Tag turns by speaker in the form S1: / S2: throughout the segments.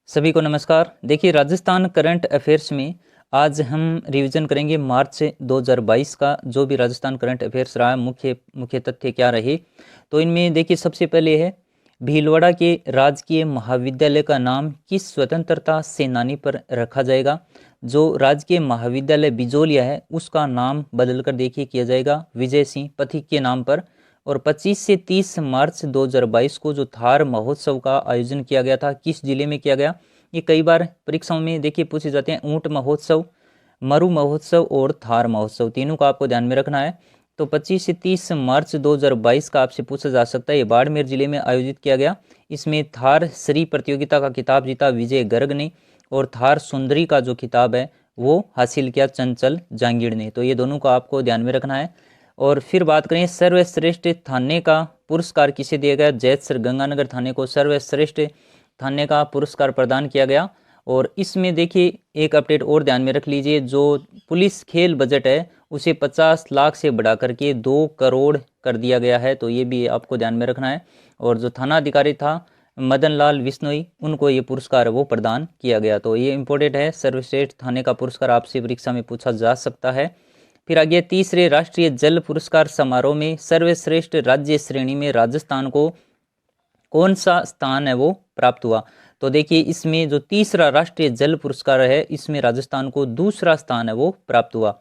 S1: सभी को नमस्कार। देखिए, राजस्थान करंट अफेयर्स में आज हम रिवीजन करेंगे मार्च 2022 का। जो भी राजस्थान करंट अफेयर्स रहा, मुख्य मुख्य तथ्य क्या रहे, तो इनमें देखिए सबसे पहले है भीलवाड़ा के राजकीय महाविद्यालय का नाम किस स्वतंत्रता सेनानी पर रखा जाएगा। जो राजकीय महाविद्यालय बिजोलिया है उसका नाम बदलकर देखिए किया जाएगा विजय सिंह पथिक के नाम पर। और 25 से 30 मार्च 2022 को जो थार महोत्सव का आयोजन किया गया था, किस जिले में किया गया। ये कई बार परीक्षाओं में देखिए पूछे जाते हैं। ऊंट महोत्सव, मरु महोत्सव और थार महोत्सव, तीनों का आपको ध्यान में रखना है। तो 25 से 30 मार्च 2022 का आपसे पूछा जा सकता है। ये बाड़मेर जिले में आयोजित किया गया। इसमें थार श्री प्रतियोगिता का खिताब जीता विजय गर्ग ने, और थार सुंदरी का जो खिताब है वो हासिल किया चंचल जांगीड़ ने। तो ये दोनों का आपको ध्यान में रखना है। और फिर बात करें सर्वश्रेष्ठ थाने का पुरस्कार किसे दिया गया। जैत गंगानगर थाने को सर्वश्रेष्ठ थाने का पुरस्कार प्रदान किया गया। और इसमें देखिए एक अपडेट और ध्यान में रख लीजिए, जो पुलिस खेल बजट है उसे 50 लाख से बढ़ा करके 2 करोड़ कर दिया गया है। तो ये भी आपको ध्यान में रखना है। और जो थाना अधिकारी था मदन लाल विश्नोई, उनको ये पुरस्कार वो प्रदान किया गया। तो ये इंपॉर्टेंट है, सर्वश्रेष्ठ थाने का पुरस्कार आपसे परीक्षा में पूछा जा सकता है। फिर आगे तीसरे राष्ट्रीय जल पुरस्कार समारोह में सर्वश्रेष्ठ राज्य श्रेणी में राजस्थान को कौन सा स्थान है वो प्राप्त हुआ। तो देखिए इसमें जो तीसरा राष्ट्रीय जल पुरस्कार है इसमें राजस्थान को दूसरा स्थान है वो प्राप्त हुआ।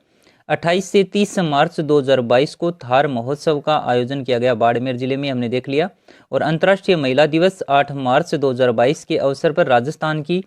S1: 28 से 30 मार्च 2022 को थार महोत्सव का आयोजन किया गया बाड़मेर जिले में, हमने देख लिया। और अंतर्राष्ट्रीय महिला दिवस 8 मार्च 2022 के अवसर पर राजस्थान की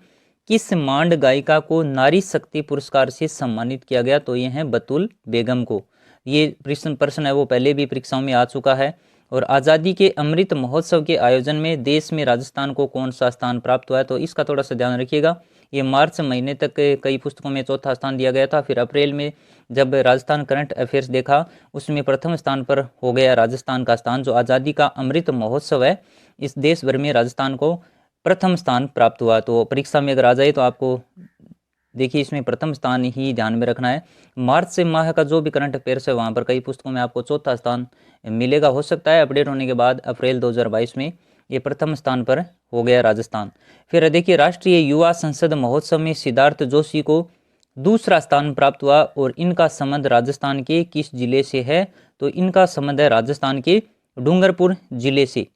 S1: किस मांड गायिका को नारी शक्ति पुरस्कार से सम्मानित किया गया। तो ये है बतुल बेगम को। ये प्रश्न है वो पहले भी परीक्षाओं में आ चुका है। और आज़ादी के अमृत महोत्सव के आयोजन में देश में राजस्थान को कौन सा स्थान प्राप्त हुआ है। तो इसका थोड़ा सा ध्यान रखिएगा। ये मार्च महीने तक कई पुस्तकों में चौथा स्थान दिया गया था। फिर अप्रैल में जब राजस्थान करंट अफेयर्स देखा उसमें प्रथम स्थान पर हो गया राजस्थान का स्थान। जो आज़ादी का अमृत महोत्सव है इस देश भर में राजस्थान को प्रथम स्थान प्राप्त हुआ। तो परीक्षा में अगर आ जाए तो आपको देखिए इसमें प्रथम स्थान ही ध्यान में रखना है। मार्च से माह का जो भी करंट अफेयर्स है वहाँ पर कई पुस्तकों में आपको चौथा स्थान मिलेगा। हो सकता है अपडेट होने के बाद अप्रैल 2022 में ये प्रथम स्थान पर हो गया राजस्थान। फिर देखिए राष्ट्रीय युवा संसद महोत्सव में सिद्धार्थ जोशी को दूसरा स्थान प्राप्त हुआ। और इनका संबंध राजस्थान के किस जिले से है। तो इनका संबंध है राजस्थान के डूंगरपुर जिले से।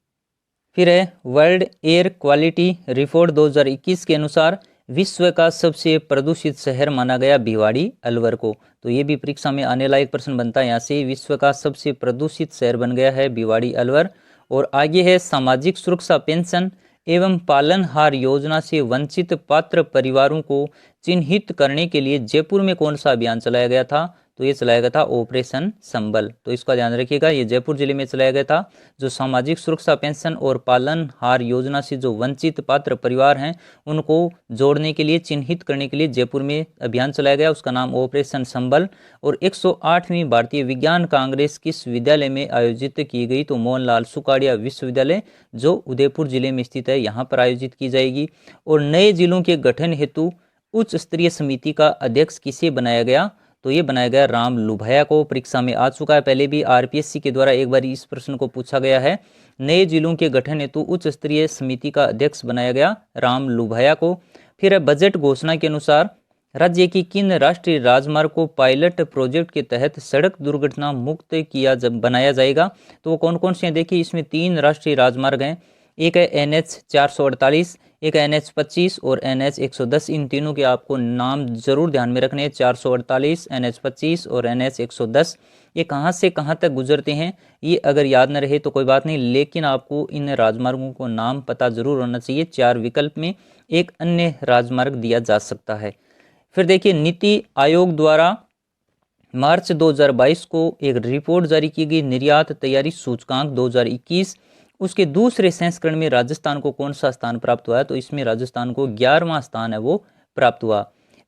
S1: फिर है वर्ल्ड एयर क्वालिटी रिपोर्ट 2021 के अनुसार विश्व का सबसे प्रदूषित शहर माना गया भिवाड़ी अलवर को। तो ये भी परीक्षा में आने लायक प्रश्न बनता है यहाँ से। विश्व का सबसे प्रदूषित शहर बन गया है भिवाड़ी अलवर। और आगे है सामाजिक सुरक्षा पेंशन एवं पालनहार योजना से वंचित पात्र परिवारों को चिन्हित करने के लिए जयपुर में कौन सा अभियान चलाया गया था। तो ये चलाया गया था ऑपरेशन संबल। तो इसका ध्यान रखिएगा, ये जयपुर जिले में चलाया गया था। जो सामाजिक सुरक्षा पेंशन और पालनहार योजना से जो वंचित पात्र परिवार हैं उनको जोड़ने के लिए, चिन्हित करने के लिए जयपुर में अभियान चलाया गया, उसका नाम ऑपरेशन संबल। और 108वीं भारतीय विज्ञान कांग्रेस किस विद्यालय में आयोजित की गई। तो मोहनलाल सुखाड़िया विश्वविद्यालय जो उदयपुर जिले में स्थित है यहाँ पर आयोजित की जाएगी। और नए जिलों के गठन हेतु उच्च स्तरीय समिति का अध्यक्ष किसे बनाया गया। तो ये बनाया गया राम लुभाया को। परीक्षा में आ चुका है, पहले भी आरपीएससी के द्वारा एक बार इस प्रश्न को पूछा गया है। नए जिलों के गठन हेतु उच्च स्तरीय समिति का अध्यक्ष बनाया गया राम लुभाया को। फिर है बजट घोषणा के अनुसार राज्य की किन राष्ट्रीय राजमार्ग को पायलट प्रोजेक्ट के तहत सड़क दुर्घटना मुक्त किया बनाया जाएगा। तो वो कौन कौन से हैं देखिए, इसमें 3 राष्ट्रीय राजमार्ग हैं। एक है NH 448, एक है NH 25 और NH 110। इन तीनों के आपको नाम जरूर ध्यान में रखने हैं। 448, NH 25 और NH 110। ये कहाँ से कहाँ तक गुजरते हैं ये अगर याद न रहे तो कोई बात नहीं, लेकिन आपको इन राजमार्गों को नाम पता जरूर होना चाहिए। 4 विकल्प में एक अन्य राजमार्ग दिया जा सकता है। फिर देखिए नीति आयोग द्वारा मार्च 2022 को एक रिपोर्ट जारी की गई, निर्यात तैयारी सूचकांक 2021। उसके दूसरे संस्करण में राजस्थान को कौन सा स्थान प्राप्त हुआ है। तो इसमें राजस्थान को 11वां स्थान है वो प्राप्त हुआ।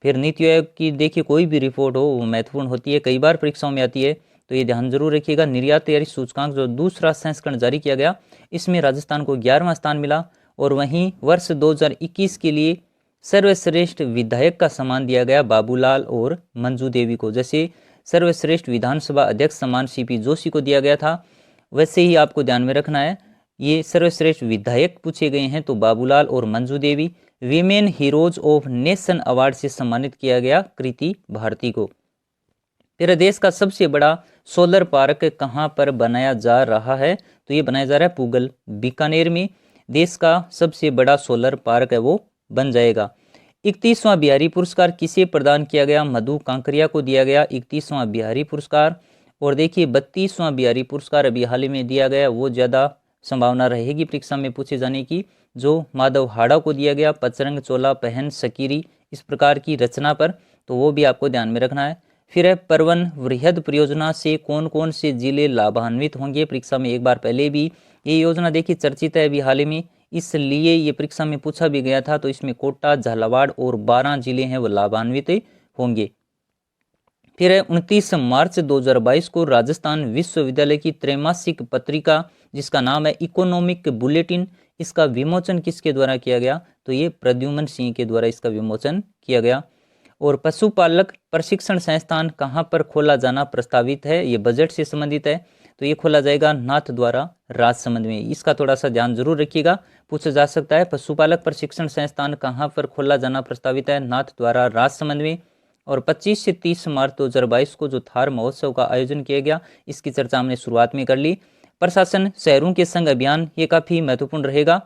S1: फिर नीति आयोग की देखिए कोई भी रिपोर्ट हो वो महत्वपूर्ण होती है, कई बार परीक्षाओं में आती है, तो ये ध्यान जरूर रखिएगा। निर्यात तैयारी सूचकांक जो दूसरा संस्करण जारी किया गया इसमें राजस्थान को 11वां स्थान मिला। और वहीं वर्ष 2021 के लिए सर्वश्रेष्ठ विधायक का सम्मान दिया गया बाबूलाल और मंजू देवी को। जैसे सर्वश्रेष्ठ विधानसभा अध्यक्ष सम्मान CP जोशी को दिया गया था, वैसे ही आपको ध्यान में रखना है ये सर्वश्रेष्ठ विधायक पूछे गए हैं तो बाबूलाल और Manju Devi. Women heroes of nation award से सम्मानित किया गया कृति भारती को। फिर देश का सबसे बड़ा सोलर पार्क कहाँ पर बनाया जा रहा है, तो ये बनाया जा रहा है पूगल बीकानेर में। देश का सबसे बड़ा सोलर पार्क है वो बन जाएगा। 31वां बिहारी पुरस्कार किसे प्रदान किया गया, मधु कांकरिया को दिया गया 31वां बिहारी पुरस्कार। और देखिए 32वां बिहारी पुरस्कार अभी हाल ही में दिया गया, वो ज़्यादा संभावना रहेगी परीक्षा में पूछे जाने की, जो माधव हाड़ा को दिया गया पचरंग चोला पहन सकीरी इस प्रकार की रचना पर, तो वो भी आपको ध्यान में रखना है। फिर है परवन वृहद परियोजना से कौन कौन से जिले लाभान्वित होंगे, परीक्षा में एक बार पहले भी ये योजना देखिए चर्चित है अभी हाल ही में, इसलिए ये परीक्षा में पूछा भी गया था। तो इसमें कोटा, झालावाड़ और 12 जिले हैं वो लाभान्वित होंगे। फिर है 29 मार्च 2022 को राजस्थान विश्वविद्यालय की त्रैमासिक पत्रिका जिसका नाम है इकोनॉमिक बुलेटिन, इसका विमोचन किसके द्वारा किया गया, तो ये प्रद्युमन सिंह के द्वारा इसका विमोचन किया गया। और पशुपालक प्रशिक्षण संस्थान कहाँ पर खोला जाना प्रस्तावित है, ये बजट से संबंधित है, तो ये खोला जाएगा नाथ द्वारा राजसमंद में। इसका थोड़ा सा ध्यान जरूर रखिएगा, पूछा जा सकता है पशुपालक प्रशिक्षण संस्थान कहाँ पर खोला जाना प्रस्तावित है, नाथ द्वारा राजसमंद में। और 25 से 30 मार्च 2022 को जो थार महोत्सव का आयोजन किया गया, इसकी चर्चा हमने शुरुआत में कर ली। प्रशासन शहरों के संग अभियान ये काफ़ी महत्वपूर्ण रहेगा।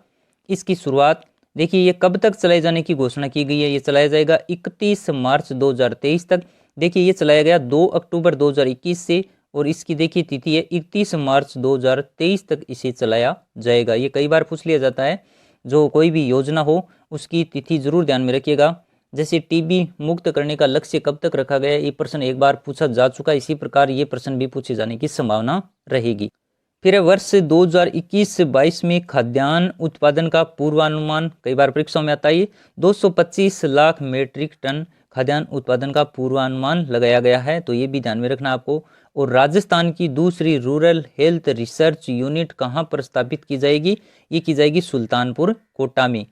S1: इसकी शुरुआत देखिए ये कब तक चलाए जाने की घोषणा की गई है, ये चलाया जाएगा 31 मार्च 2023 तक। देखिए ये चलाया गया 2 अक्टूबर 2021 से, और इसकी देखिए तिथि है 31 मार्च 2023 तक इसे चलाया जाएगा। ये कई बार पूछ लिया जाता है, जो कोई भी योजना हो उसकी तिथि जरूर ध्यान में रखिएगा। जैसे टीबी मुक्त करने का लक्ष्य कब तक रखा गया, ये प्रश्न एक बार पूछा जा चुका है, इसी प्रकार ये प्रश्न भी पूछे जाने की संभावना रहेगी। फिर वर्ष 2021-22 में खाद्यान्न उत्पादन का पूर्वानुमान, कई बार परीक्षाओं में आता है, 225 लाख मीट्रिक टन खाद्यान्न उत्पादन का पूर्वानुमान लगाया गया है, तो ये भी ध्यान में रखना आपको। और राजस्थान की दूसरी रूरल हेल्थ रिसर्च यूनिट कहाँ पर स्थापित की जाएगी, ये की जाएगी सुल्तानपुर कोटा में।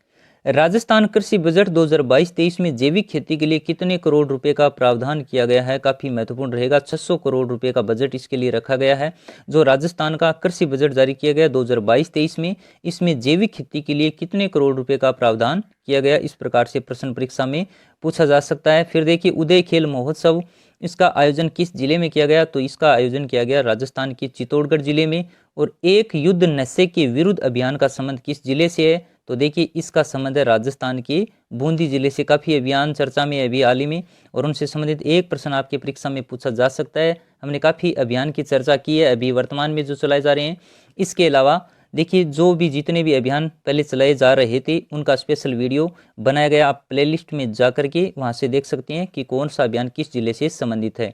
S1: राजस्थान कृषि बजट 2022-23 में जैविक खेती के लिए कितने करोड़ रुपए का प्रावधान किया गया है, काफी महत्वपूर्ण रहेगा। 600 करोड़ रुपए का बजट इसके लिए रखा गया है। जो राजस्थान का कृषि बजट जारी किया गया 2022-23 में, इसमें जैविक खेती के लिए कितने करोड़ रुपए का प्रावधान किया गया, इस प्रकार से प्रश्न परीक्षा में पूछा जा सकता है। फिर देखिए उदय खेल महोत्सव, इसका आयोजन किस जिले में किया गया, तो इसका आयोजन किया गया राजस्थान के चित्तौड़गढ़ जिले में। और एक युद्ध नशे के विरुद्ध अभियान का संबंध किस जिले से है, तो देखिए इसका संबंध है राजस्थान के बूंदी जिले से। काफी अभियान चर्चा में अभी हाल ही में, और उनसे संबंधित एक प्रश्न आपके परीक्षा में पूछा जा सकता है। हमने काफी अभियान की चर्चा की है अभी वर्तमान में जो चलाए जा रहे हैं। इसके अलावा देखिए जो भी जितने भी अभियान पहले चलाए जा रहे थे उनका स्पेशल वीडियो बनाया गया, आप प्लेलिस्ट में जा करके वहां से देख सकते हैं कि कौन सा अभियान किस जिले से संबंधित है।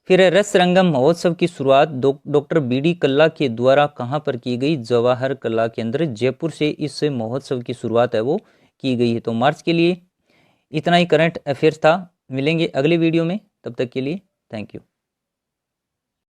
S1: फिर रस रंगम महोत्सव की शुरुआत डॉक्टर बीडी कल्ला के द्वारा कहाँ पर की गई, जवाहर कला केंद्र जयपुर से इस महोत्सव की शुरुआत है वो की गई है। तो मार्च के लिए इतना ही करंट अफेयर्स था। मिलेंगे अगले वीडियो में, तब तक के लिए थैंक यू।